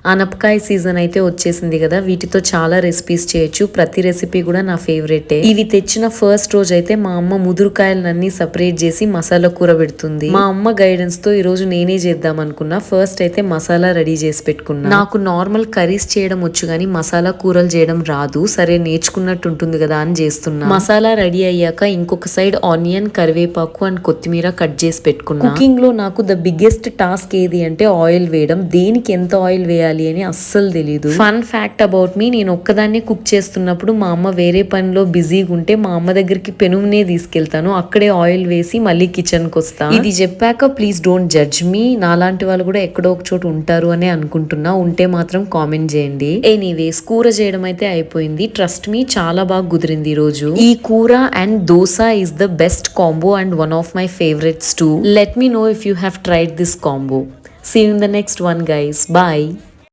అనపకాయ season అయితే వచ్చేసింది కదా, వీటితో చాలా రెసిపీస్ చేయొచ్చు. ప్రతి రెసిపీ కూడా నా ఫేవరెటే. ఇవి తెచ్చిన ఫస్ట్ రోజు అయితే మా అమ్మ ముదురుకాయలన్నీ సపరేట్ చేసి మసాలా కూర పెడుతుంది. మా అమ్మ గైడెన్స్ తో ఈ రోజు నేనే చేద్దాం అనుకున్నా. ఫస్ట్ అయితే మసాలా రెడీ చేసి పెట్టుకున్నా. నాకు నార్మల్ కర్రీస్ చేయడం వచ్చు కానీ మసాలా కూరలు చేయడం రాదు. సరే నేర్చుకున్నట్టు ఉంటుంది కదా అని చేస్తున్నా. మసాలా రెడీ అయ్యాక ఇంకొక సైడ్ ఆనియన్, కరివేపాకు అండ్ కొత్తిమీర కట్ చేసి పెట్టుకున్నా. కుకింగ్ లో నాకు ద బిగ్గెస్ట్ టాస్క్ ఏది అంటే ఆయిల్ వేయడం. దేనికి ఎంత ఆయిల్ వేయాలి అని అస్సలు తెలీదు. ఫన్ ఫ్యాక్ట్ అబౌట్ మీ, నేను ఒక్కదాన్నే కుక్ చేస్తున్నప్పుడు మా అమ్మ వేరే పనిలో బిజీగా ఉంటే మా అమ్మ దగ్గరికి పెనుమునే తీసుకెళ్తాను. అక్కడే ఆయిల్ వేసి మళ్ళీ కిచెన్ కి వస్తా. ఇది చెప్పాక ప్లీజ్ డోంట్ జడ్జ్ మీ. నాలాంటి వాళ్ళు కూడా ఎక్కడో ఒక చోటు ఉంటారు అని అనుకుంటున్నా. ఉంటే మాత్రం కామెంట్ చేయండి. ఎనీవేస్ కూర చేయడం అయితే అయిపోయింది. ట్రస్ట్ మీ చాలా బాగా కుదిరింది ఈ రోజు. ఈ కూర and dosa is the best combo and one of my favorites too. Let me know if you have tried this combo. See you in the next one guys. Bye.